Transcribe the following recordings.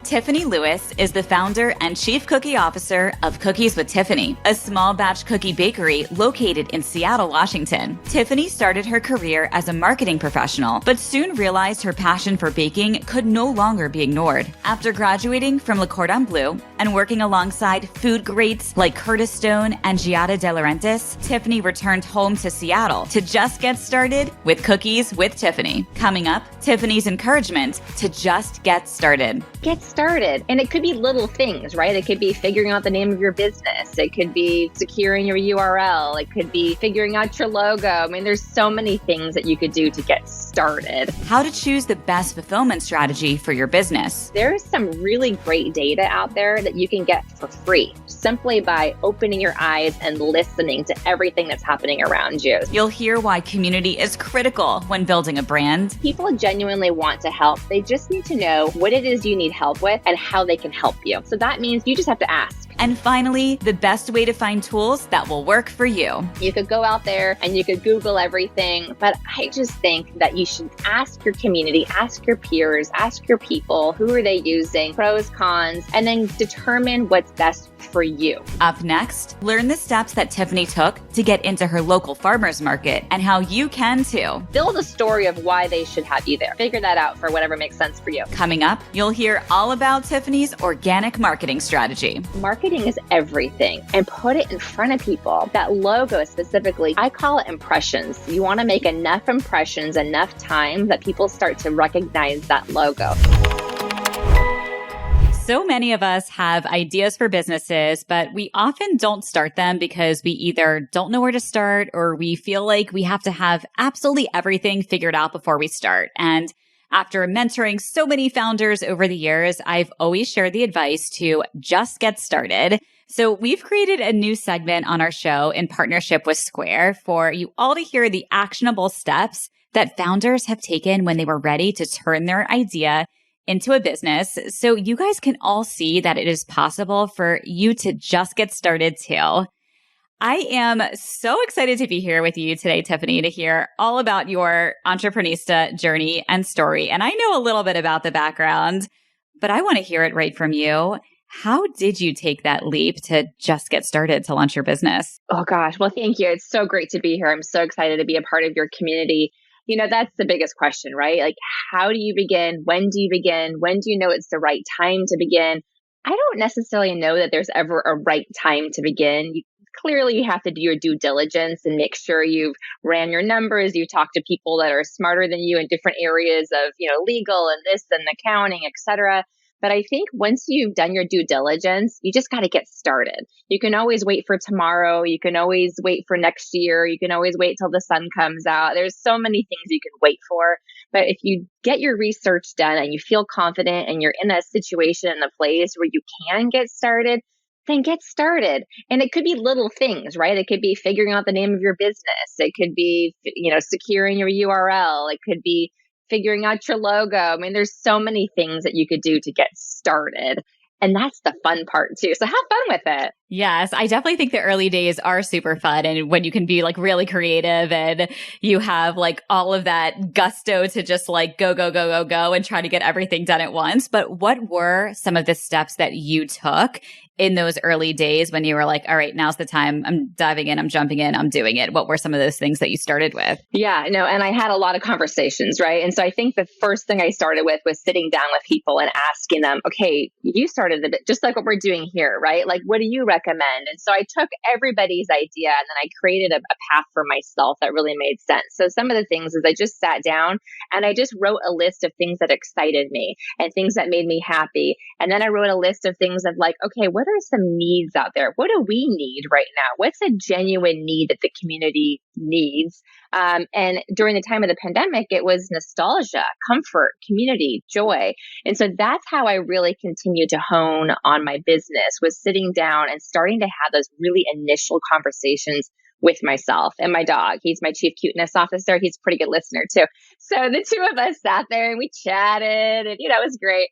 Tiffany Lewis is the founder and chief cookie officer of Cookies with Tiffany, a small batch cookie bakery located in Seattle, Washington. Tiffany started her career as a marketing professional, but soon realized her passion for baking could no longer be ignored. After graduating from Le Cordon Bleu and working alongside food greats like Curtis Stone and Giada De Laurentiis, Tiffany returned home to Seattle to just get started with Cookies with Tiffany. Coming up, Tiffany's encouragement to just get started. Get started. And it could be little things, right? It could be figuring out the name of your business. It could be securing your URL. It could be figuring out your logo. I mean, there's so many things that you could do to get started. How to choose the best fulfillment strategy for your business. There's some really great data out there that you can get for free simply by opening your eyes and listening to everything that's happening around you. You'll hear why community is critical when building a brand. People genuinely want to help. They just need to know what it is you need help with and how they can help you. So that means you just have to ask. And finally, the best way to find tools that will work for you. You could go out there and you could Google everything, but I just think that you should ask your community, ask your peers, ask your people, who are they using, pros, cons, and then determine what's best for you. Up next, learn the steps that Tiffany took to get into her local farmers market and how you can too. Build a story of why they should have you there. Figure that out for whatever makes sense for you. Coming up, you'll hear all about Tiffany's organic marketing strategy. Marketing is everything, and put it in front of people. That logo specifically, I call it impressions. You want to make enough impressions, enough time that people start to recognize that logo. So many of us have ideas for businesses, but we often don't start them because we either don't know where to start or we feel like we have to have absolutely everything figured out before we start. And after mentoring so many founders over the years, I've always shared the advice to just get started. So we've created a new segment on our show in partnership with Square for you all to hear the actionable steps that founders have taken when they were ready to turn their idea into a business. So you guys can all see that it is possible for you to just get started too. I am so excited to be here with you today, Tiffany, to hear all about your Entreprenista journey and story. And I know a little bit about the background, but I want to hear it right from you. How did you take that leap to just get started to launch your business? Oh gosh, well, thank you. It's so great to be here. I'm so excited to be a part of your community. You know, that's the biggest question, right? Like, how do you begin? When do you begin? When do you know it's the right time to begin? I don't necessarily know that there's ever a right time to begin. Clearly, you have to do your due diligence and make sure you've ran your numbers. You talk to people that are smarter than you in different areas of, legal and this and accounting, et cetera. But I think once you've done your due diligence, you just got to get started. You can always wait for tomorrow. You can always wait for next year. You can always wait till the sun comes out. There's so many things you can wait for. But if you get your research done and you feel confident and you're in a situation and a place where you can get started, then get started. And it could be little things, right? It could be figuring out the name of your business. It could be, securing your URL. It could be figuring out your logo. I mean, there's so many things that you could do to get started. And that's the fun part too. So have fun with it. Yes, I definitely think the early days are super fun. And when you can be like really creative and you have like all of that gusto to just like go and try to get everything done at once. But what were some of the steps that you took in those early days when you were like, all right, now's the time. I'm diving in, I'm jumping in, I'm doing it. What were some of those things that you started with? Yeah, no, and I had a lot of conversations, right? And so I think the first thing I started with was sitting down with people and asking them, okay, you started a bit just like what we're doing here, right? Like, what do you recommend? And so I took everybody's idea and then I created a path for myself that really made sense. So some of the things is I just sat down and I just wrote a list of things that excited me and things that made me happy. And then I wrote a list of things of like, okay, what are some needs out there? What do we need right now? What's a genuine need that the community needs? And during the time of the pandemic, it was nostalgia, comfort, community, joy. And so that's how I really continued to hone on my business, was sitting down and starting to have those really initial conversations with myself and my dog. He's my chief cuteness officer. He's a pretty good listener too. So the two of us sat there and we chatted and, it was great.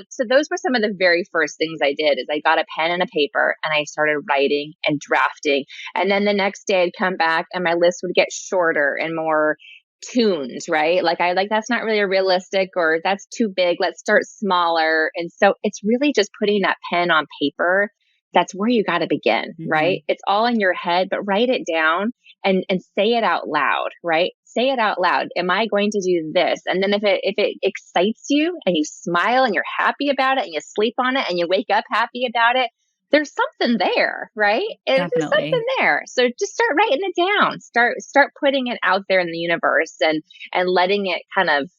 So those were some of the very first things I did is I got a pen and a paper and I started writing and drafting. And then the next day I'd come back and my list would get shorter and more tuned, right? Like that's not really realistic, or that's too big. Let's start smaller. And so it's really just putting that pen on paper. That's where you got to begin, right? It's all in your head, but write it down and say it out loud, right? Say it out loud. Am I going to do this? And then if it excites you and you smile and you're happy about it and you sleep on it and you wake up happy about it, there's something there, right? There's something there. So just start writing it down. Start putting it out there in the universe and letting it kind of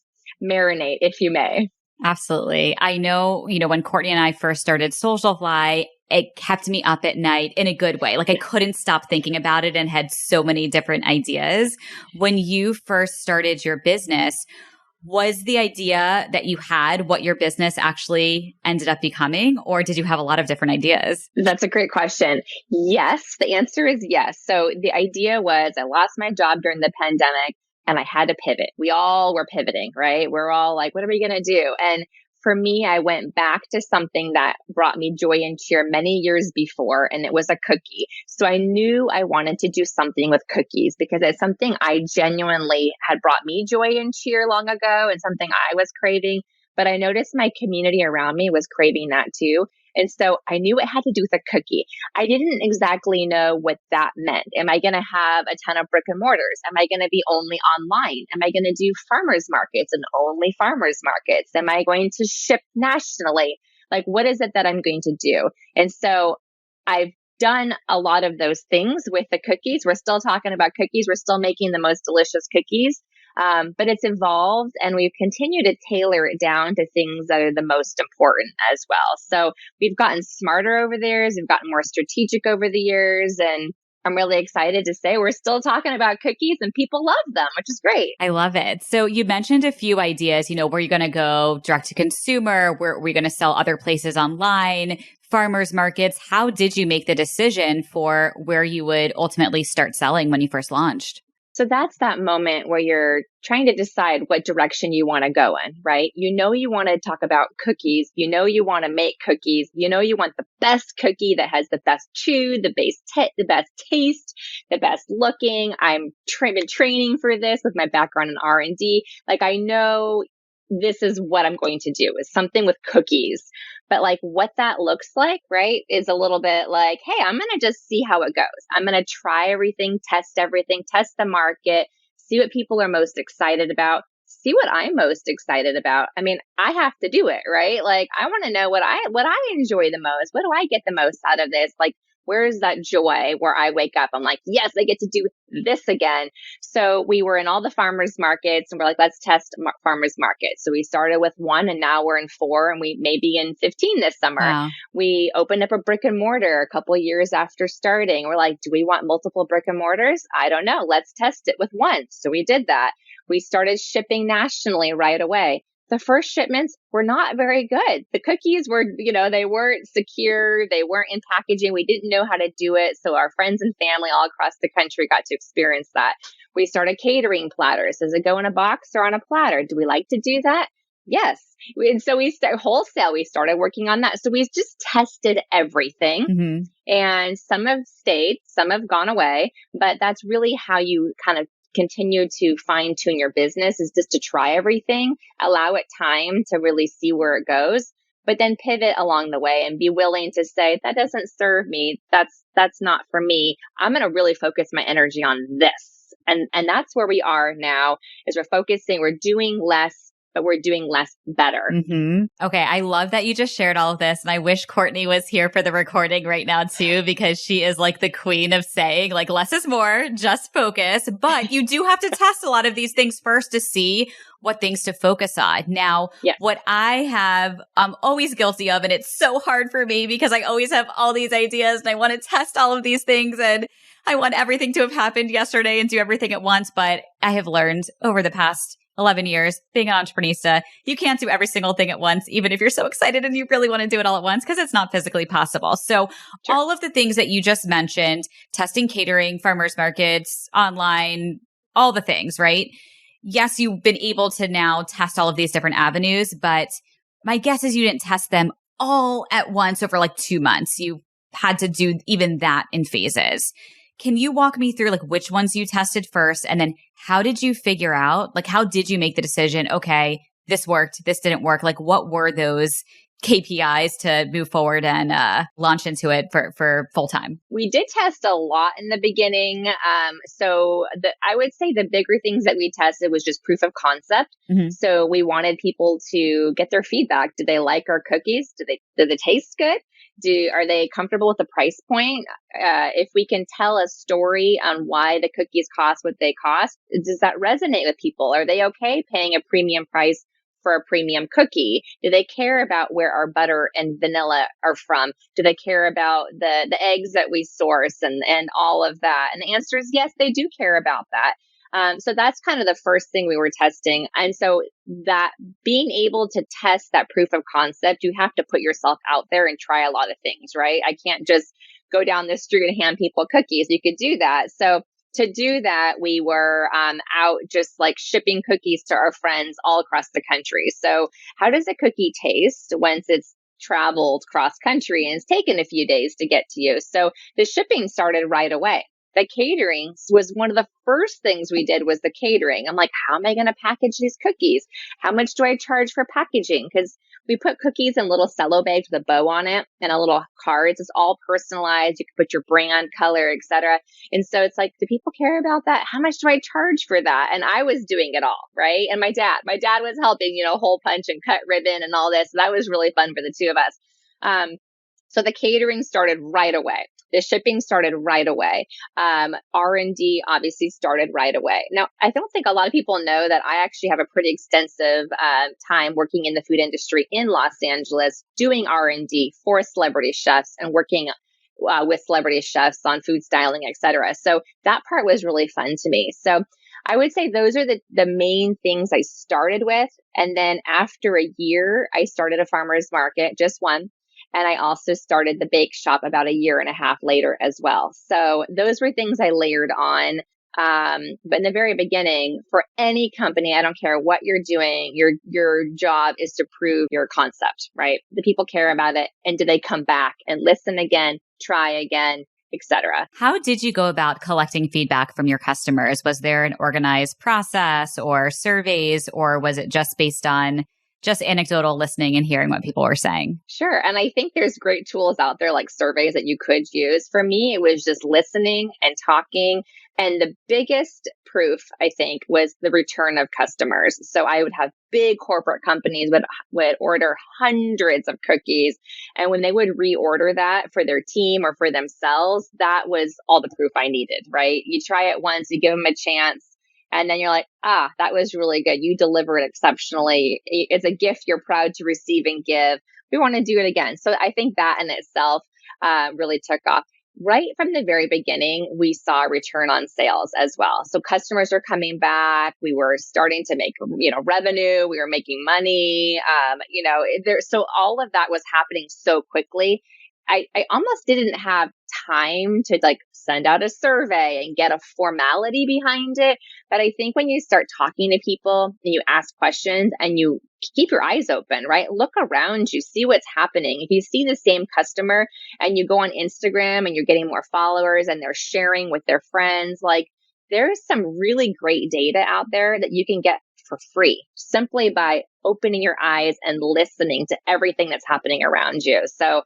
marinate, if you may. Absolutely. I know, when Courtney and I first started Social Fly, it kept me up at night in a good way. Like I couldn't stop thinking about it and had so many different ideas. When you first started your business, was the idea that you had what your business actually ended up becoming, or did you have a lot of different ideas? That's a great question. Yes, the answer is yes. So the idea was I lost my job during the pandemic and I had to pivot. We all were pivoting, right? We're all like, what are we going to do? And for me, I went back to something that brought me joy and cheer many years before, and it was a cookie. So I knew I wanted to do something with cookies because it's something I genuinely had brought me joy and cheer long ago and something I was craving. But I noticed my community around me was craving that too. And so I knew it had to do with a cookie. I didn't exactly know what that meant. Am I going to have a ton of brick and mortars? Am I going to be only online? Am I going to do farmers markets and only farmers markets? Am I going to ship nationally? Like, what is it that I'm going to do? And so I've done a lot of those things with the cookies. We're still talking about cookies. We're still making the most delicious cookies. But it's evolved and we've continued to tailor it down to things that are the most important as well. So we've gotten smarter over the years. We've gotten more strategic over the years. And I'm really excited to say we're still talking about cookies and people love them, which is great. I love it. So you mentioned a few ideas, where you're going to go direct to consumer, where we're going to sell other places online, farmers markets. How did you make the decision for where you would ultimately start selling when you first launched? So that's that moment where you're trying to decide what direction you want to go in, right? You want to talk about cookies. You want to make cookies. You want the best cookie that has the best chew, the best taste, the best looking. I'm been training for this with my background in R&D. Like I know this is what I'm going to do is something with cookies. But like what that looks like, right, is a little bit like, hey, I'm going to just see how it goes. I'm going to try everything, test the market, see what people are most excited about, see what I'm most excited about. I mean, I have to do it, right? Like I want to know what I enjoy the most. What do I get the most out of this? Like, where's that joy where I wake up? I'm like, yes, I get to do this again. So we were in all the farmers markets and we're like, let's test farmers markets. So we started with 1 and now we're in 4 and we may be in 15 this summer. Wow. We opened up a brick and mortar a couple of years after starting. We're like, do we want multiple brick and mortars? I don't know. Let's test it with 1. So we did that. We started shipping nationally right away. The first shipments were not very good. The cookies were, they weren't secure. They weren't in packaging. We didn't know how to do it. So our friends and family all across the country got to experience that. We started catering platters. Does it go in a box or on a platter? Do we like to do that? Yes. And so we started wholesale. We started working on that. So we just tested everything. And some have stayed, some have gone away, but that's really how you kind of continue to fine tune your business is just to try everything, allow it time to really see where it goes, but then pivot along the way and be willing to say, that doesn't serve me. That's not for me. I'm going to really focus my energy on this. And that's where we are now is we're doing less, but we're doing less better. Okay. I love that you just shared all of this. And I wish Courtney was here for the recording right now too, because she is like the queen of saying like less is more, just focus. But you do have to test a lot of these things first to see what things to focus on. Now, what I'm always guilty of, and it's so hard for me because I always have all these ideas and I want to test all of these things and I want everything to have happened yesterday and do everything at once. But I have learned over the past 11 years being an entreprenista, you can't do every single thing at once, even if you're so excited and you really want to do it all at once, because it's not physically possible. So all of the things that you just mentioned, testing catering, farmers markets, online, all the things, right? Yes, you've been able to now test all of these different avenues, but my guess is you didn't test them all at once over like 2 months. You had to do even that in phases. Can you walk me through like which ones you tested first? And then how did you figure out, like, how did you make the decision? Okay, this worked, this didn't work. Like, what were those KPIs to move forward and launch into it for full time? We did test a lot in the beginning. I would say the bigger things that we tested was just proof of concept. Mm-hmm. So we wanted people to get their feedback. Did they like our cookies? Did they taste good? Are they comfortable with the price point? If we can tell a story on why the cookies cost what they cost, does that resonate with people? Are they okay paying a premium price for a premium cookie? Do they care about where our butter and vanilla are from? Do they care about the eggs that we source and all of that? And the answer is yes, they do care about that. So that's kind of the first thing we were testing. And so that being able to test that proof of concept, you have to put yourself out there and try a lot of things, right? I can't just go down the street and hand people cookies. You could do that. So to do that, we were out just like shipping cookies to our friends all across the country. So how does a cookie taste once it's traveled cross country and it's taken a few days to get to you? So the shipping started right away. The catering was one of the first things we did was the catering. I'm like, how am I going to package these cookies? How much do I charge for packaging? Because we put cookies in little cello bags with a bow on it and a little cards. It's all personalized. You can put your brand, color, etc. And so it's like, do people care about that? How much do I charge for that? And I was doing it all, right? And my dad was helping, hole punch and cut ribbon and all this. So that was really fun for the two of us. So the catering started right away. The shipping started right away. R&D obviously started right away. Now, I don't think a lot of people know that I actually have a pretty extensive time working in the food industry in Los Angeles, doing R&D for celebrity chefs and working with celebrity chefs on food styling, et cetera. So that part was really fun to me. So I would say those are the main things I started with. And then after a year, I started a farmer's market, just one. And I also started the bake shop about a year and a half later as well. So those were things I layered on. But in the very beginning, for any company, I don't care what you're doing, your job is to prove your concept, right? The people care about it. And do they come back and listen again, try again, etc. How did you go about collecting feedback from your customers? Was there an organized process or surveys, or was it just based on just anecdotal listening and hearing what people were saying? Sure. And I think there's great tools out there like surveys that you could use. For me, it was just listening and talking. And the biggest proof, I think, was the return of customers. So I would have big corporate companies would order hundreds of cookies. And when they would reorder that for their team or for themselves, that was all the proof I needed, right? You try it once, you give them a chance. And then you're like, that was really good. You delivered exceptionally. It's a gift you're proud to receive and give. We want to do it again. So I think that in itself really took off. Right from the very beginning, we saw a return on sales as well. So customers are coming back. We were starting to make, revenue. We were making money. So all of that was happening so quickly. I almost didn't have time to like send out a survey and get a formality behind it. But I think when you start talking to people and you ask questions and you keep your eyes open, right? Look around you, see what's happening. If you see the same customer and you go on Instagram and you're getting more followers and they're sharing with their friends, like there's some really great data out there that you can get for free simply by opening your eyes and listening to everything that's happening around you. So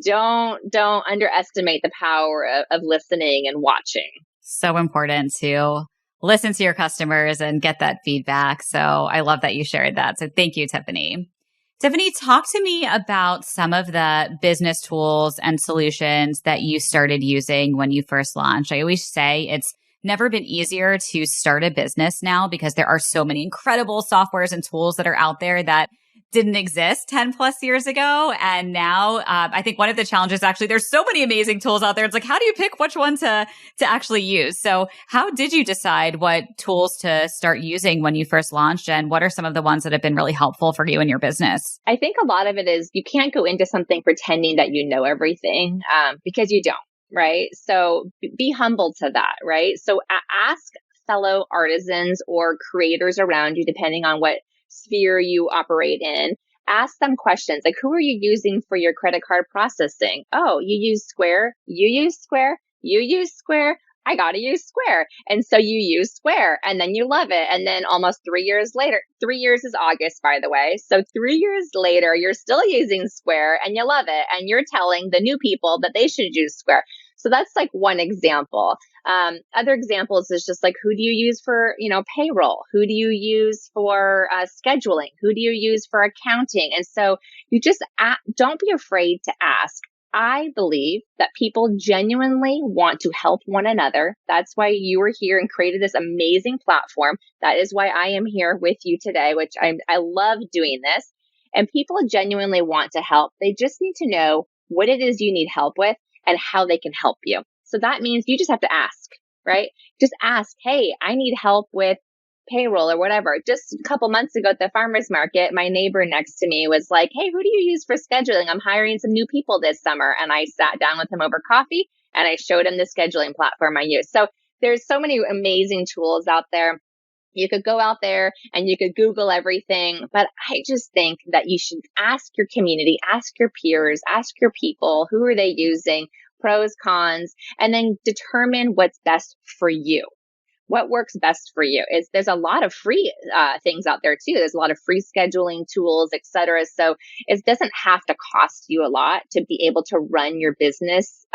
don't underestimate the power of listening and watching. So important to listen to your customers and get that feedback. So I love that you shared that. So thank you, Tiffany. Tiffany, talk to me about some of the business tools and solutions that you started using when you first launched. I always say it's never been easier to start a business now because there are so many incredible softwares and tools that are out there that didn't exist 10 plus years ago. And now I think one of the challenges, actually, there's so many amazing tools out there. It's like, how do you pick which one to actually use? So how did you decide what tools to start using when you first launched? And what are some of the ones that have been really helpful for you in your business? I think a lot of it is you can't go into something pretending that you know everything because you don't, right? So be humble to that, right? So ask fellow artisans or creators around you, depending on what sphere you operate in. Ask them questions like, who are you using for your credit card processing? Oh, you use Square. You use Square. You use Square. I got to use Square. And so you use Square and then you love it. And then almost 3 years later, 3 years is August, by the way. So 3 years later, you're still using Square and you love it. And you're telling the new people that they should use Square. So that's like one example. Other examples is just like, who do you use for, payroll? Who do you use for scheduling? Who do you use for accounting? And so you just don't be afraid to ask. I believe that people genuinely want to help one another. That's why you were here and created this amazing platform. That is why I am here with you today, which I love doing this. And people genuinely want to help. They just need to know what it is you need help with and how they can help you. So that means you just have to ask, right? Just ask, hey, I need help with payroll or whatever. Just a couple months ago at the farmer's market, my neighbor next to me was like, hey, who do you use for scheduling? I'm hiring some new people this summer. And I sat down with him over coffee and I showed him the scheduling platform I use. So there's so many amazing tools out there. You could go out there and you could Google everything, but I just think that you should ask your community, ask your peers, ask your people, who are they using, pros, cons, and then determine what's best for you. What works best for you is there's a lot of free things out there too. There's a lot of free scheduling tools, et cetera. So it doesn't have to cost you a lot to be able to run your business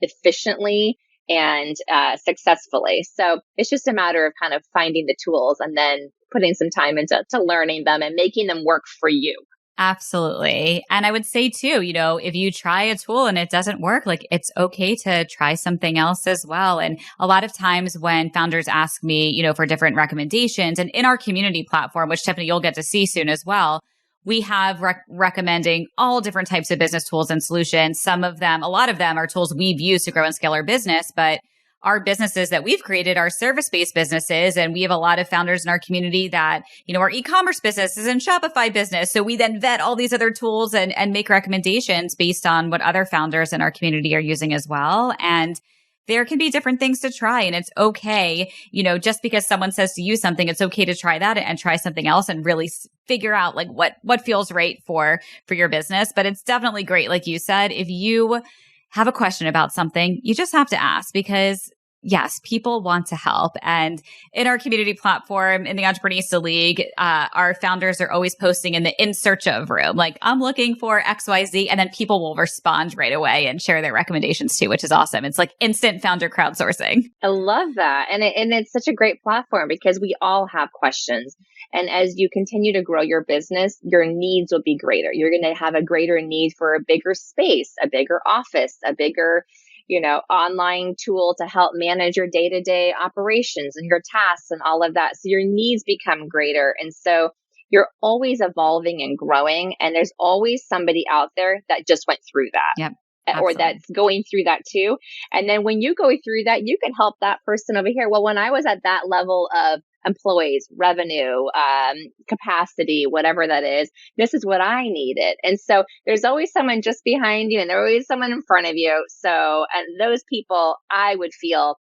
efficiently and successfully. So it's just a matter of kind of finding the tools and then putting some time into learning them and making them work for you. Absolutely. And I would say too, if you try a tool and it doesn't work, like it's okay to try something else as well. And a lot of times when founders ask me, for different recommendations, and in our community platform, which Tiffany, you'll get to see soon as well, we have recommending all different types of business tools and solutions. A lot of them are tools we've used to grow and scale our business, but our businesses that we've created are service-based businesses. And we have a lot of founders in our community that, are e-commerce businesses and Shopify business. So we then vet all these other tools and make recommendations based on what other founders in our community are using as well. And there can be different things to try, and it's okay. Just because someone says to use something, it's okay to try that and try something else and really figure out like what feels right for your business. But it's definitely great. Like you said, if you have a question about something, you just have to ask, because yes, people want to help. And in our community platform, in the Entreprenista League, our founders are always posting in the in search of room, like, I'm looking for XYZ. And then people will respond right away and share their recommendations too, which is awesome. It's like instant founder crowdsourcing. I love that. And it's such a great platform because we all have questions. And as you continue to grow your business, your needs will be greater. You're going to have a greater need for a bigger space, a bigger office, a bigger online tool to help manage your day-to-day operations and your tasks and all of that. So your needs become greater. And so you're always evolving and growing. And there's always somebody out there that just went through that. Yep. Or that's going through that too. And then when you go through that, you can help that person over here. Well, when I was at that level of employees, revenue, capacity, whatever that is, this is what I needed. And so there's always someone just behind you and there's always someone in front of you. So, and those people, I would feel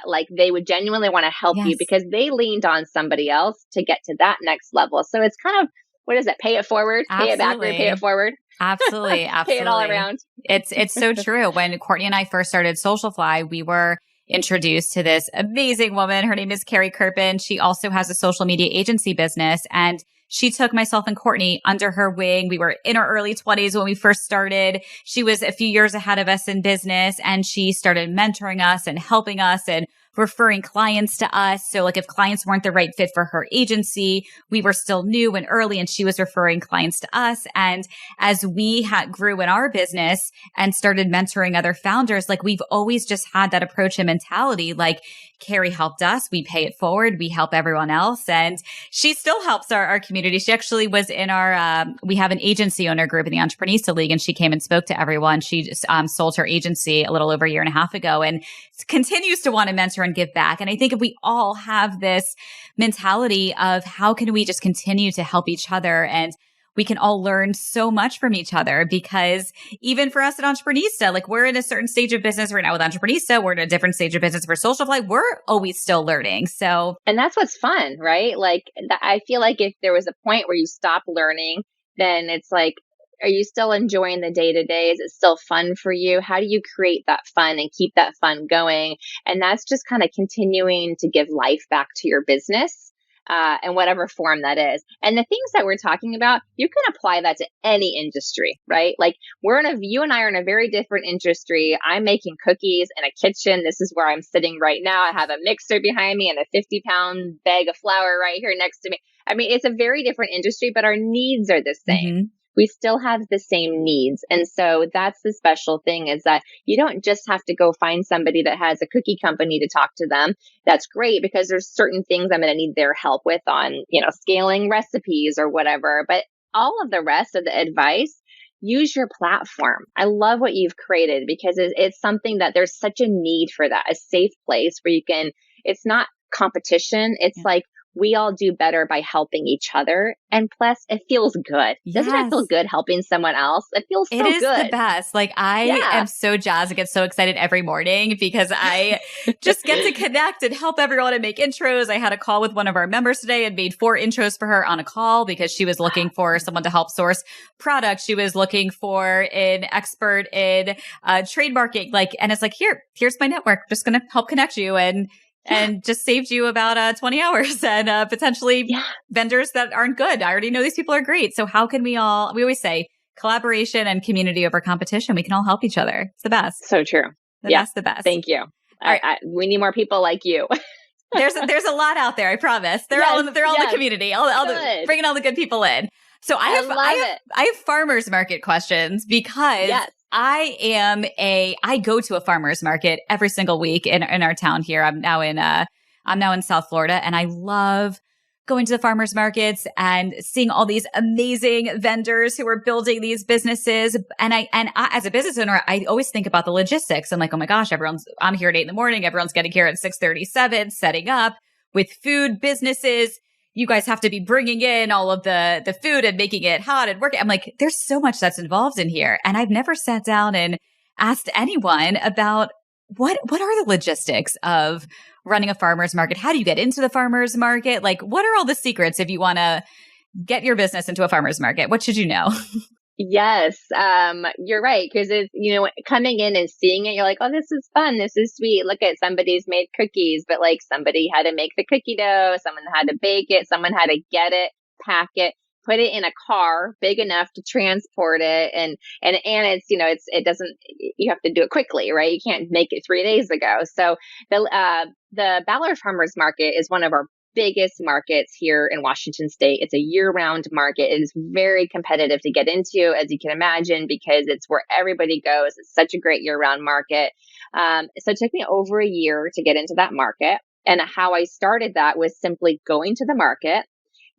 like they would genuinely want to help you because they leaned on somebody else to get to that next level. So it's kind of, what is it? Pay it forward, Absolutely. Pay it backward, pay it forward. Absolutely. Pay it all around. It's so true. When Courtney and I first started Socialfly, we were introduced to this amazing woman. Her name is Carrie Kirpin. She also has a social media agency business, and she took myself and Courtney under her wing. We were in our early 20s when we first started. She was a few years ahead of us in business, and she started mentoring us and helping us and referring clients to us. So like if clients weren't the right fit for her agency, we were still new and early, and she was referring clients to us. And as we grew in our business and started mentoring other founders, like we've always just had that approach and mentality. Like Carrie helped us, we pay it forward, we help everyone else. And she still helps our community. She actually was in our, we have an agency owner group in the Entreprenista League, and she came and spoke to everyone. She just sold her agency a little over a year and a half ago, and continues to want to mentor and give back. And I think if we all have this mentality of how can we just continue to help each other, and we can all learn so much from each other, because even for us at Entreprenista, like we're in a certain stage of business right now with Entreprenista, we're in a different stage of business for Socialfly. We're always still learning. So, and that's what's fun, right? Like I feel like if there was a point where you stop learning, then it's like, Are you still enjoying the day to day? Is it still fun for you? How do you create that fun and keep that fun going? And that's just kind of continuing to give life back to your business. In whatever form that is. And the things that we're talking about, you can apply that to any industry, right? Like you and I are in a very different industry. I'm making cookies in a kitchen. This is where I'm sitting right now. I have a mixer behind me and a 50-pound bag of flour right here next to me. I mean, it's a very different industry, but our needs are the same. Mm-hmm. We still have the same needs. And so that's the special thing, is that you don't just have to go find somebody that has a cookie company to talk to them. That's great, because there's certain things I'm going to need their help with on, scaling recipes or whatever. But all of the rest of the advice, use your platform. I love what you've created, because it's something that there's such a need for, that a safe place where it's not competition. It's like, we all do better by helping each other. And plus, it feels good. Doesn't it feel good helping someone else? It feels so good. It is the best. Like, I am so jazzed. I get so excited every morning because I just get to connect and help everyone and make intros. I had a call with one of our members today and made 4 intros for her on a call because she was looking for someone to help source products. She was looking for an expert in trademarking. And it's like, here's my network. Just going to help connect you. And just saved you about 20 hours and potentially vendors that aren't good. I already know these people are great. So how can we always say collaboration and community over competition. We can all help each other. It's the best. So true. The best. Thank you. We need more people like you. There's a lot out there. I promise. They're all in the community. Bringing all the good people in. So I have farmers market questions because I go to a farmer's market every single week in our town here. I'm now in South Florida, and I love going to the farmers markets and seeing all these amazing vendors who are building these businesses. And I, as a business owner, I always think about the logistics. I'm like, oh my gosh, I'm here at 8 a.m. Everyone's getting here at 6:37, setting up with food businesses. You guys have to be bringing in all of the food and making it hot and working. I'm like, there's so much that's involved in here. And I've never sat down and asked anyone about what are the logistics of running a farmer's market? How do you get into the farmer's market? Like, what are all the secrets if you want to get your business into a farmer's market? What should you know? Yes, you're right. Because it's, coming in and seeing it, you're like, oh, this is fun. This is sweet. Look at somebody's made cookies, but like somebody had to make the cookie dough. Someone had to bake it. Someone had to get it, pack it, put it in a car big enough to transport it. And it's, it doesn't, you have to do it quickly, right? You can't make it 3 days ago. So the Ballard Farmers Market is one of our biggest markets here in Washington State. It's a year-round market. It is very competitive to get into, as you can imagine, because it's where everybody goes. It's such a great year-round market. So it took me over a year to get into that market. And how I started that was simply going to the market,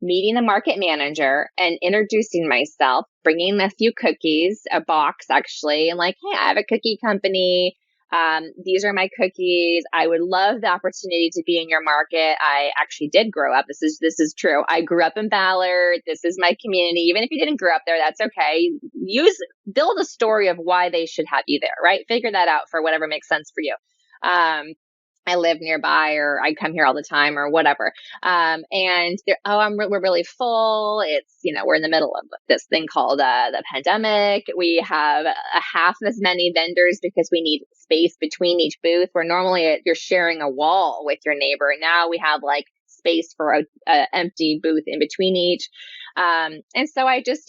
meeting the market manager and introducing myself, bringing a few cookies, a box actually, and like, hey, I have a cookie company. These are my cookies. I would love the opportunity to be in your market. I actually did grow up. This is true. I grew up in Ballard. This is my community. Even if you didn't grow up there, that's okay. Build a story of why they should have you there, right? Figure that out for whatever makes sense for you. I live nearby, or I come here all the time, or whatever. We're really full. It's, we're in the middle of this thing called the pandemic. We have a half as many vendors because we need space between each booth, where normally you're sharing a wall with your neighbor. Now we have like space for a empty booth in between each. And so I just,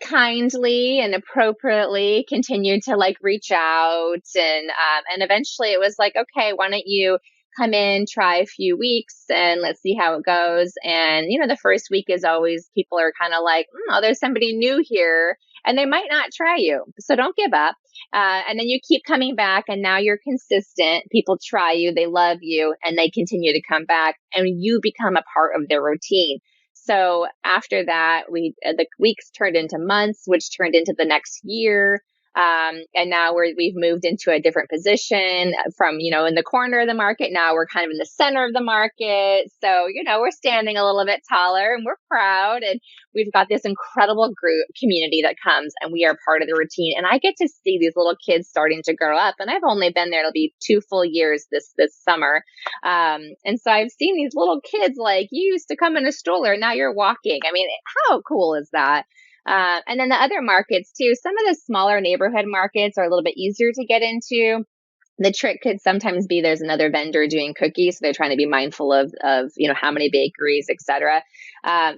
kindly and appropriately continued to like reach out, and eventually it was like, okay, why don't you come in, try a few weeks, and let's see how it goes. And the first week is always, people are kind of like, oh, there's somebody new here, and they might not try you, so don't give up. And then you keep coming back, and now you're consistent. People try you, they love you, and they continue to come back, and you become a part of their routine. So after that, the weeks turned into months, which turned into the next year. And now we've moved into a different position from, in the corner of the market. Now we're kind of in the center of the market. So, we're standing a little bit taller, and we're proud. And we've got this incredible community that comes, and we are part of the routine. And I get to see these little kids starting to grow up. And I've only been there, it'll be 2 full years this summer. And so I've seen these little kids, like, you used to come in a stroller, now you're walking. I mean, how cool is that? And then the other markets too, some of the smaller neighborhood markets are a little bit easier to get into. The trick could sometimes be there's another vendor doing cookies, so they're trying to be mindful of how many bakeries, et cetera.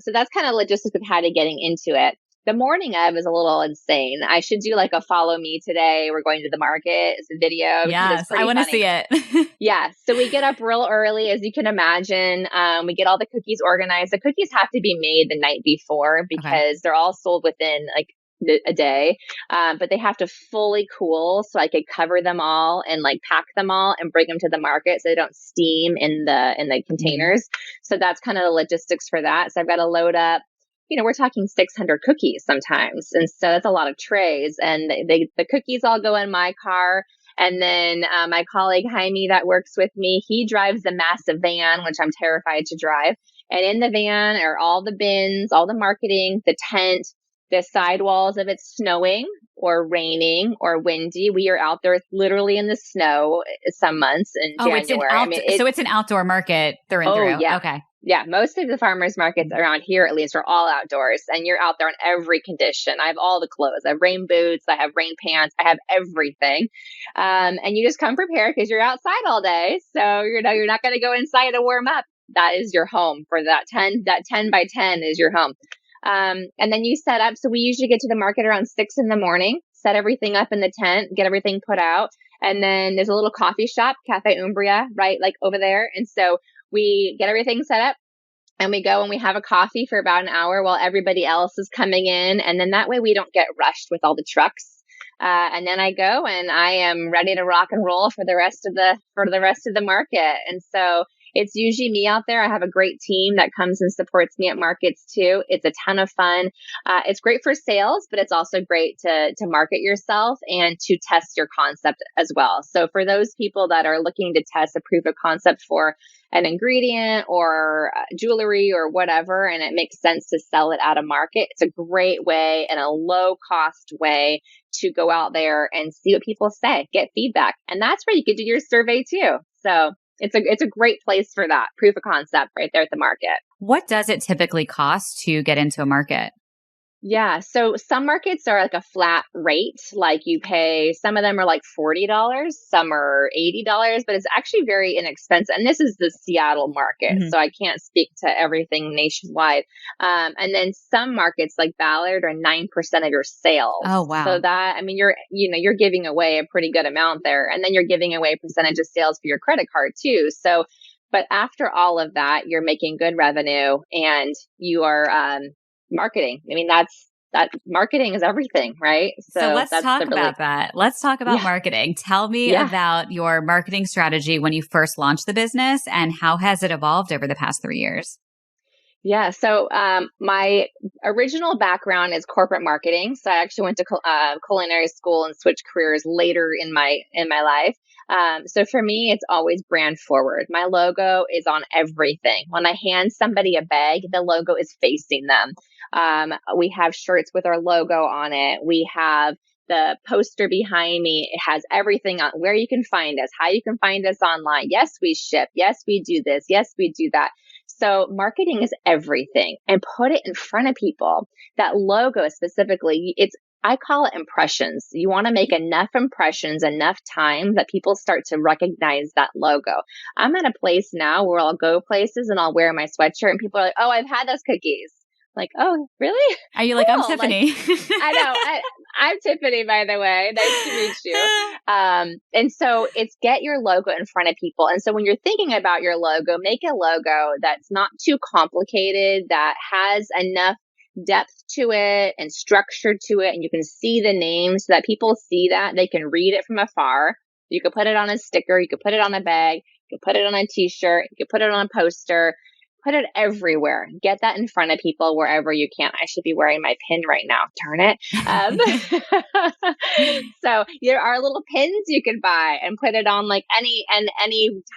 So that's kind of logistics of how to getting into it. The morning of is a little insane. I should do like a follow me today. We're going to the market. It's a video because it's Yes, I pretty want to funny. see it. Yeah. So we get up real early, as you can imagine. We get all the cookies organized. The cookies have to be made the night before Okay. because they're all sold within like a day. But they have to fully cool so I could cover them all and like pack them all and bring them to the market so they don't steam in the Mhm. containers. So that's kind of the logistics for that. So I've got to load up. We're talking 600 cookies sometimes. And so that's a lot of trays. And the cookies all go in my car. And then my colleague Jaime that works with me, he drives the massive van, which I'm terrified to drive. And in the van are all the bins, all the marketing, the tent, the sidewalls. If it's snowing or raining or windy, we are out there literally in the snow some months in Oh, January. I mean, so it's an outdoor market through and oh, through. yeah. Okay. Yeah, most of the farmers markets around here, at least, are all outdoors, and you're out there in every condition. I have all the clothes. I have rain boots. I have rain pants. I have everything, and you just come prepared because you're outside all day. So you're not going to go inside to warm up. That is your home for that 10 by 10 is your home. And then you set up. So we usually get to the market around 6 in the morning. Set everything up in the tent. Get everything put out. And then there's a little coffee shop, Cafe Umbria, right, like over there. And so we get everything set up and we go and we have a coffee for about an hour while everybody else is coming in. And then that way we don't get rushed with all the trucks. And then I go and I am ready to rock and roll for the rest of the market. And so it's usually me out there. I have a great team that comes and supports me at markets too. It's a ton of fun. It's great for sales, but it's also great to market yourself and to test your concept as well. So for those people that are looking to test a proof of concept for an ingredient or jewelry or whatever, and it makes sense to sell it at a market, it's a great way and a low cost way to go out there and see what people say, get feedback. And that's where you could do your survey too. So it's a great place for that proof of concept right there at the market. What does it typically cost to get into a market? Yeah. So some markets are like a flat rate. Like you pay, some of them are like $40, some are $80, but it's actually very inexpensive. And this is the Seattle market. Mhm. So I can't speak to everything nationwide. And then some markets like Ballard are 9% of your sales. Oh, So wow. that, I mean, you're giving away a pretty good amount there. And then you're giving away a percentage of sales for your credit card too. So, but after all of that, you're making good revenue and you are, marketing. I mean, that marketing is everything, right? So So let's that's talk the really, about that. Let's talk about yeah, marketing. Tell me yeah, about your marketing strategy when you first launched the business and how has it evolved over the past 3 years? yeah. So my original background is corporate marketing. So I actually went to culinary school and switched careers later in my life. So for me, it's always brand forward. My logo is on everything. When I hand somebody a bag, the logo is facing them. We have shirts with our logo on it. We have the poster behind me. It has everything on where you can find us, how you can find us online. Yes, we ship. Yes, we do this. Yes, we do that. So marketing is everything and put it in front of people. That logo specifically, I call it impressions. You want to make enough impressions, enough time that people start to recognize that logo. I'm at a place now where I'll go places and I'll wear my sweatshirt and people are like, "Oh, I've had those cookies." Like, "Oh, really?" Are you like, I'm Cool. Like, Tiffany? I know. I'm Tiffany, by the way. Nice to meet you. And so it's get your logo in front of people. And so when you're thinking about your logo, make a logo that's not too complicated, that has enough depth to it and structure to it. And you can see the name so that people see that they can read it from afar. You could put it on a sticker. You could put it on a bag. You could put it on a t-shirt. You could put it on a poster. Put it everywhere. Get that in front of people wherever you can. I should be wearing my pin right now. Darn it. So there are little pins you can buy and put it on like any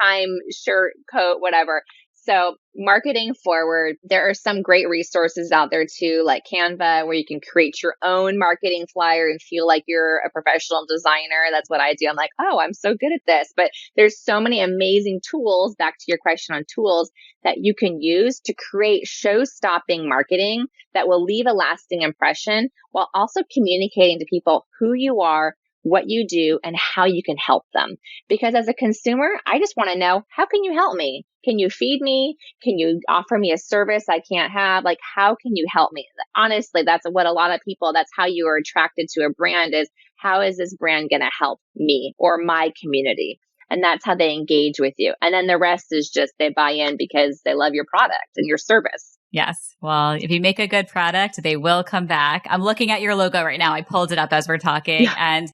time shirt, coat, whatever. So marketing forward, there are some great resources out there too, like Canva, where you can create your own marketing flyer and feel like you're a professional designer. That's what I do. I'm like, oh, I'm so good at this. But there's so many amazing tools, back to your question on tools, that you can use to create show-stopping marketing that will leave a lasting impression while also communicating to people who you are, what you do, and how you can help them. Because as a consumer, I just want to know, how can you help me? Can you feed me? Can you offer me a service I can't have? Like, how can you help me? Honestly, that's what a lot of people, that's how you are attracted to a brand, is how is this brand going to help me or my community? And that's how they engage with you. And then the rest is just they buy in because they love your product and your service. Yes. Well, if you make a good product, they will come back. I'm looking at your logo right now. I pulled it up as we're talking and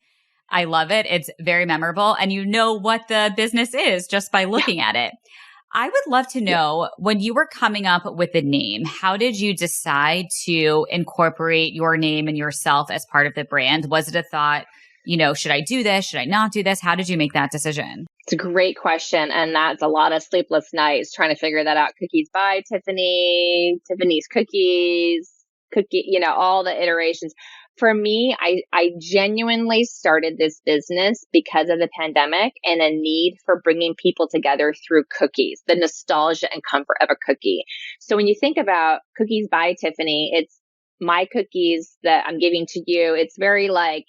I love it. It's very memorable and you know what the business is just by looking at it. I would love to know, when you were coming up with the name, how did you decide to incorporate your name and yourself as part of the brand? Was it a thought, should I do this? Should I not do this? How did you make that decision? It's a great question. And that's a lot of sleepless nights trying to figure that out. Cookies by Tiffany, Tiffany's cookies, all the iterations. For me, I genuinely started this business because of the pandemic and a need for bringing people together through cookies, the nostalgia and comfort of a cookie. So when you think about Cookies by Tiffany, it's my cookies that I'm giving to you. It's very like,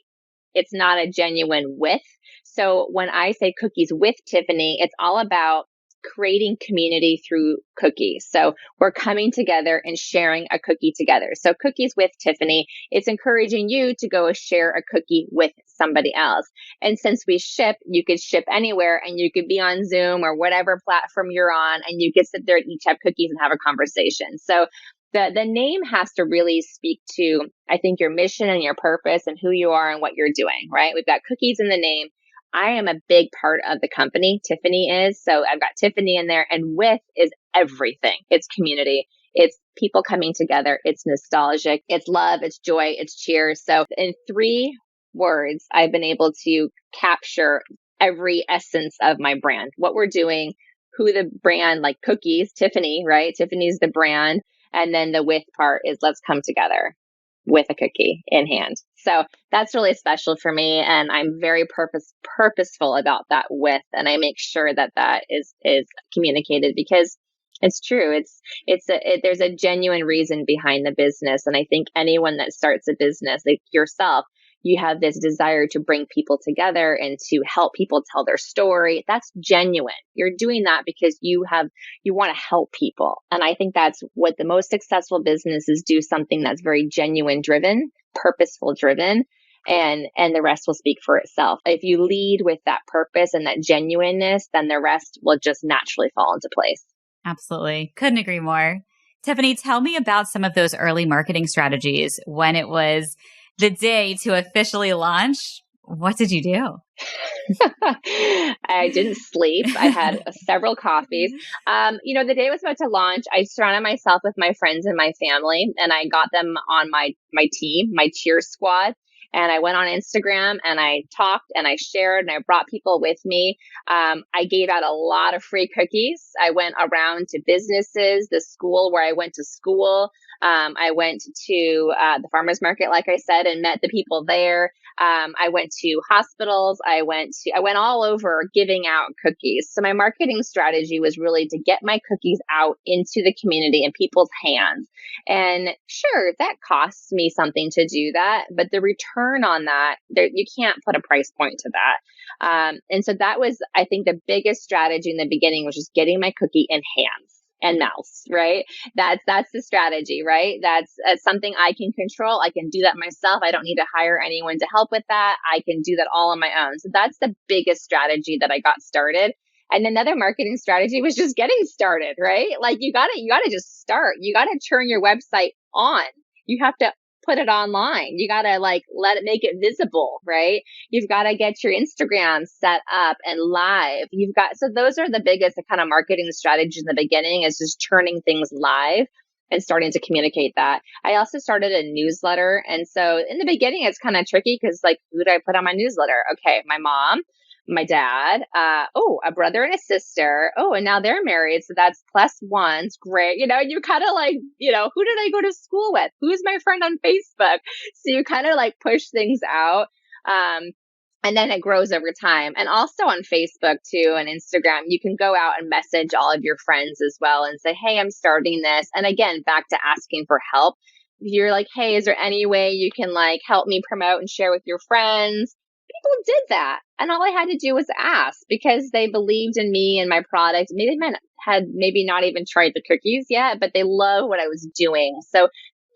it's not a genuine with. So when I say Cookies with Tiffany, it's all about creating community through cookies. So we're coming together and sharing a cookie together. So Cookies with Tiffany, it's encouraging you to go share a cookie with somebody else. And since we ship, you could ship anywhere and you could be on Zoom or whatever platform you're on, and you could sit there and each have cookies and have a conversation. So the name has to really speak to, I think, your mission and your purpose and who you are and what you're doing, right? We've got cookies in the name. I am a big part of the company. Tiffany is. So I've got Tiffany in there, and with is everything. It's community. It's people coming together. It's nostalgic. It's love. It's joy. It's cheers. So in 3 words, I've been able to capture every essence of my brand, what we're doing, who the brand, like cookies, Tiffany, right? Tiffany's the brand. And then the with part is let's come together with a cookie in hand. So that's really special for me. And I'm very purposeful about that with, and I make sure that that is communicated because it's true. There's a genuine reason behind the business. And I think anyone that starts a business, like yourself, you have this desire to bring people together and to help people tell their story. That's genuine. You're doing that because you want to help people. And I think that's what the most successful businesses do, something that's very genuine driven, purposeful driven, and the rest will speak for itself. If you lead with that purpose and that genuineness, then the rest will just naturally fall into place. Absolutely. Couldn't agree more. Tiffany, tell me about some of those early marketing strategies when it was the day to officially launch. What did you do? I didn't sleep. I had several coffees. The day I was about to launch, I surrounded myself with my friends and my family, and I got them on my team, my cheer squad. And I went on Instagram and I talked and I shared and I brought people with me. I gave out a lot of free cookies. I went around to businesses, the school where I went to school. I went to the farmer's market, like I said, and met the people there. I went to hospitals. I went all over giving out cookies. So my marketing strategy was really to get my cookies out into the community in people's hands. And sure, that costs me something to do that, but the return on that, you can't put a price point to that. And so that was, I think, the biggest strategy in the beginning was just getting my cookie in hands and mouths, right? That's the strategy, right? That's something I can control. I can do that myself. I don't need to hire anyone to help with that. I can do that all on my own. So that's the biggest strategy that I got started. And another marketing strategy was just getting started, right? Like you gotta just start. You gotta turn your website on. You have to put it online. You gotta make it visible, right? You've got to get your Instagram set up and live. So those are the biggest kind of marketing strategies in the beginning, is just turning things live and starting to communicate that. I also started a newsletter. And so in the beginning, it's kind of tricky because who do I put on my newsletter? Okay, my mom, my dad, a brother and a sister. Oh, and now they're married. So that's +1. It's great. You kind of like, who did I go to school with? Who's my friend on Facebook? So you kind of like push things out. Um, and then it grows over time. And also on Facebook too and Instagram, you can go out and message all of your friends as well and say, hey, I'm starting this. And again, back to asking for help. You're like, hey, is there any way you can like help me promote and share with your friends? People did that. And all I had to do was ask because they believed in me and my product. Maybe they had maybe not even tried the cookies yet, but they love what I was doing. So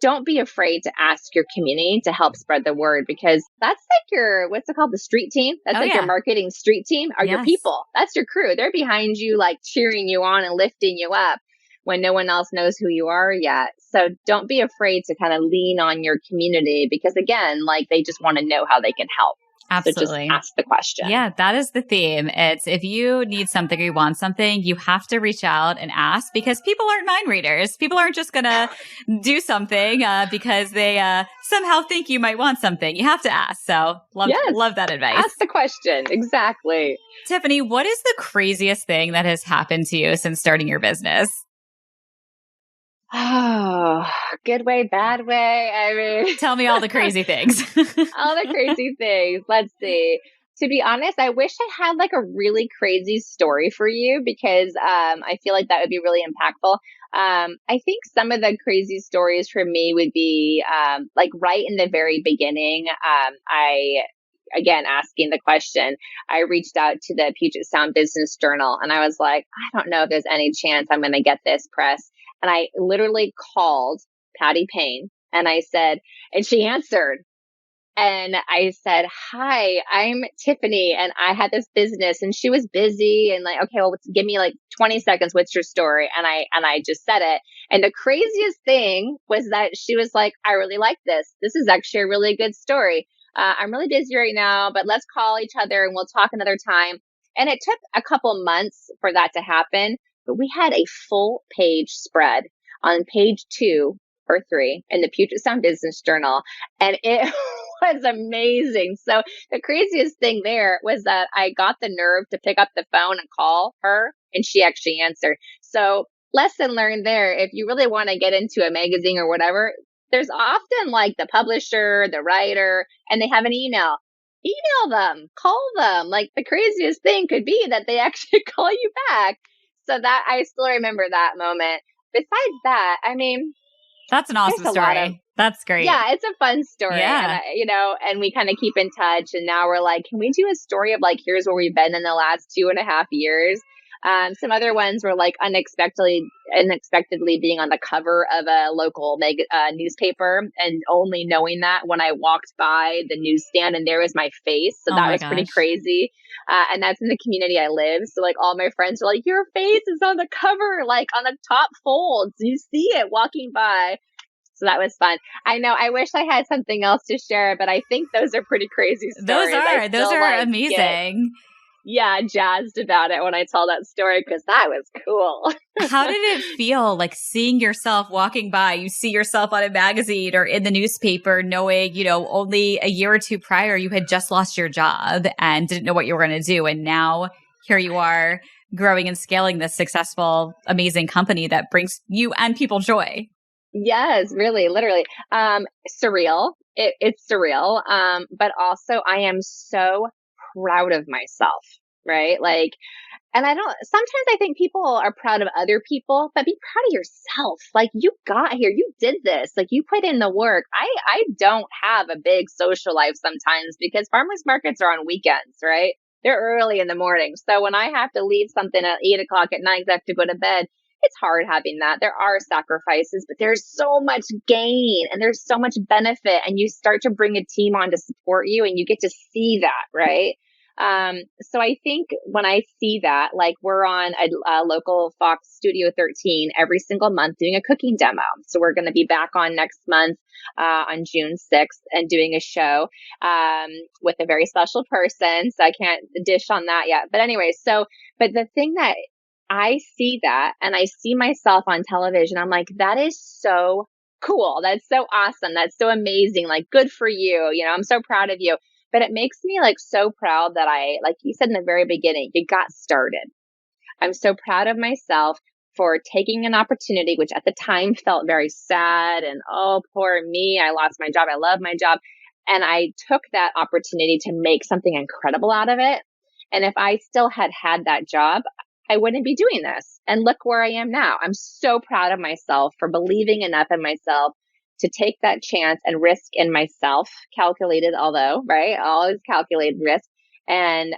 don't be afraid to ask your community to help spread the word because that's like your, what's it called? The street team. That's Oh, like your yeah. marketing street team are your Yes. people. That's your crew. They're behind you, like cheering you on and lifting you up when no one else knows who you are yet. So don't be afraid to kind of lean on your community because again, like they just want to know how they can help. So just Absolutely. ask the question. Yeah, that is the theme. It's if you need something or you want something, you have to reach out and ask because people aren't mind readers. People aren't just going to do something because they somehow think you might want something. You have to ask. So love that advice. Ask the question. Exactly. Tiffany, what is the craziest thing that has happened to you since starting your business? Oh, good way, bad way. I mean, tell me all the crazy things. All the crazy things. Let's see. To be honest, I wish I had like a really crazy story for you because I feel like that would be really impactful. I think some of the crazy stories for me would be like right in the very beginning. Again, asking the question, I reached out to the Puget Sound Business Journal and I was like, I don't know if there's any chance I'm going to get this press. And I literally called Patty Payne and I said, and she answered. And I said, hi, I'm Tiffany and I had this business and she was busy and like, okay, well, give me like 20 seconds. What's your story? And I just said it. And the craziest thing was that she was like, I really like this. This is actually a really good story. I'm really busy right now, but let's call each other and we'll talk another time. And it took a couple months for that to happen, but we had a full page spread on page 2 or 3 in the Puget Sound Business Journal. And it was amazing. So the craziest thing there was that I got the nerve to pick up the phone and call her and she actually answered. So lesson learned there. If you really want to get into a magazine or whatever, there's often like the publisher, the writer, and they have an email. Email them, call them. Like the craziest thing could be that they actually call you back. So that I still remember that moment. Besides that, I mean, that's an awesome story. That's great. Yeah, it's a fun story. Yeah. And and we kind of keep in touch. And now we're like, can we do a story of like, here's where we've been in the last 2.5 years? Some other ones were like unexpectedly being on the cover of a local newspaper and only knowing that when I walked by the newsstand and there was my face. So that was pretty crazy. And that's in the community I live. So like all my friends are like, your face is on the cover, like on the top folds. You see it walking by. So that was fun. I know. I wish I had something else to share, but I think those are pretty crazy stories. Those are like, amazing. Jazzed about it when I tell that story because that was cool. How did it feel like seeing yourself walking by? You see yourself on a magazine or in the newspaper knowing, only a year or two prior you had just lost your job and didn't know what you were going to do. And now here you are growing and scaling this successful, amazing company that brings you and people joy. Yes, really, literally. Surreal. It's surreal. But also I am so proud of myself, right? Like, and sometimes I think people are proud of other people, but be proud of yourself. Like you got here, you did this, like you put in the work. I don't have a big social life sometimes because farmers markets are on weekends, right? They're early in the morning. So when I have to leave something at 8 o'clock at night, I have to go to bed. It's hard having that. There are sacrifices, but there's so much gain and there's so much benefit and you start to bring a team on to support you and you get to see that, right? So I think when I see that, like we're on a local Fox Studio 13 every single month doing a cooking demo. So we're going to be back on next month, on June 6th and doing a show, with a very special person. So I can't dish on that yet. But anyway, but the thing that I see that and I see myself on television, I'm like, that is so cool. That's so awesome. That's so amazing. Like, good for you. I'm so proud of you. but it makes me like so proud that like you said in the very beginning, you got started. I'm so proud of myself for taking an opportunity, which at the time felt very sad and, oh, poor me. I lost my job. I love my job. And I took that opportunity to make something incredible out of it. And if I still had that job, I wouldn't be doing this. And look where I am now. I'm so proud of myself for believing enough in myself to take that chance and risk in myself, calculated, although, right? Always calculated risk. And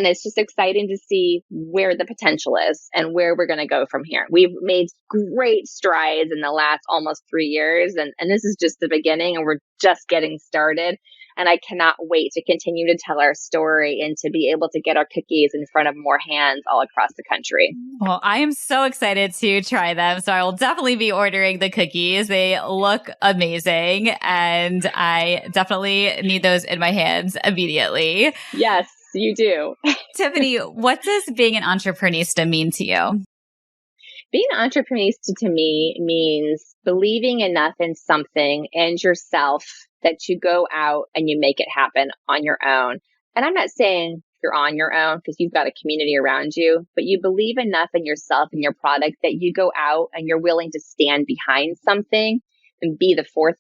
it's just exciting to see where the potential is and where we're going to go from here. We've made great strides in the last almost 3 years. And this is just the beginning, and we're just getting started. And I cannot wait to continue to tell our story and to be able to get our cookies in front of more hands all across the country. Well, I am so excited to try them. So I will definitely be ordering the cookies. They look amazing, and I definitely need those in my hands immediately. Yes, you do. Tiffany, what does being an entreprenista mean to you? Being an entreprenista to me means believing enough in something and yourself that you go out and you make it happen on your own. And I'm not saying you're on your own because you've got a community around you, but you believe enough in yourself and your product that you go out and you're willing to stand behind something and be the front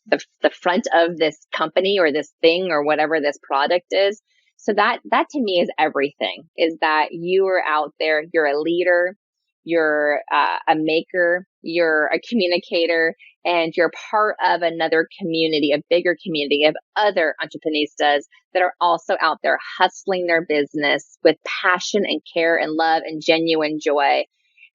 of this company or this thing or whatever this product is. So that to me is everything, is that you are out there, you're a leader, you're a maker, you're a communicator, and you're part of another community, a bigger community of other entreprenistas that are also out there hustling their business with passion and care and love and genuine joy.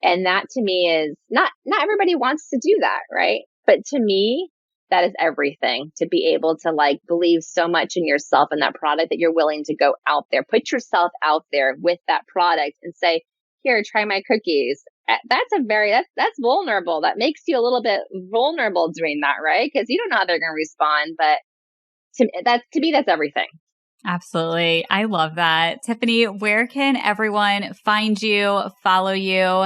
And that to me is not everybody wants to do that, right? But to me, that is everything, to be able to like believe so much in yourself and that product that you're willing to go out there, put yourself out there with that product and say, here, try my cookies. That's vulnerable. That makes you a little bit vulnerable doing that, right? Because you don't know how they're going to respond. But to me, that's everything. Absolutely. I love that. Tiffany, where can everyone find you, follow you?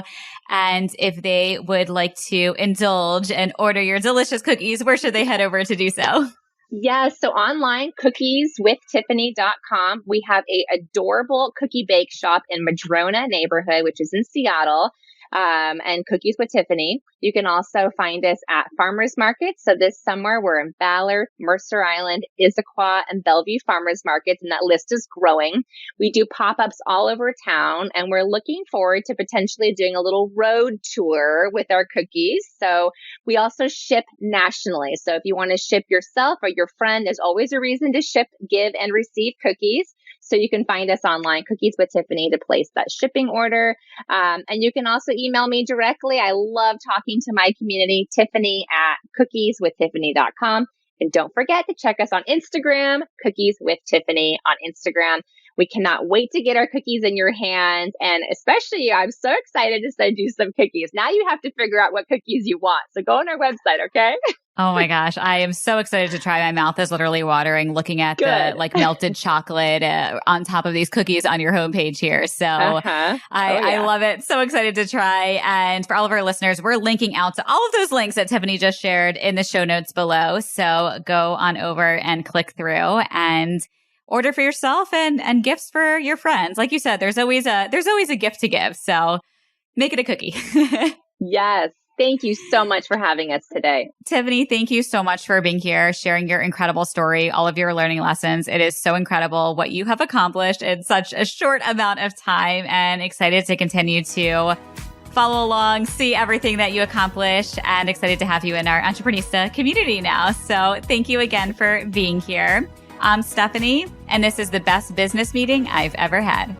And if they would like to indulge and order your delicious cookies, where should they head over to do so? Yes. So online, cookieswithtiffany.com. We have a adorable cookie bake shop in Madrona neighborhood, which is in Seattle. And Cookies with Tiffany. You can also find us at farmers markets. So this summer we're in Ballard, Mercer Island, Issaquah, and Bellevue farmers markets, and that list is growing. We do pop-ups all over town, and we're looking forward to potentially doing a little road tour with our cookies. So we also ship nationally. So if you want to ship yourself or your friend, there's always a reason to ship, give, and receive cookies. So you can find us online, Cookies with Tiffany, to place that shipping order. And you can also email me directly. I love talking to my community, Tiffany@cookieswithtiffany.com. And don't forget to check us on Instagram, Cookies with Tiffany on Instagram. We cannot wait to get our cookies in your hands. And especially, I'm so excited to send you some cookies. Now you have to figure out what cookies you want. So go on our website, okay? Oh my gosh. I am so excited to try. My mouth is literally watering looking at the like melted chocolate on top of these cookies on your homepage here. So I love it. So excited to try. And for all of our listeners, we're linking out to all of those links that Tiffany just shared in the show notes below. So go on over and click through and order for yourself and gifts for your friends. Like you said, there's always a gift to give. So make it a cookie. Yes. Thank you so much for having us today. Tiffany, thank you so much for being here, sharing your incredible story, all of your learning lessons. It is so incredible what you have accomplished in such a short amount of time, and excited to continue to follow along, see everything that you accomplished, and excited to have you in our Entreprenista community now. So thank you again for being here. I'm Stephanie, and this is the best business meeting I've ever had.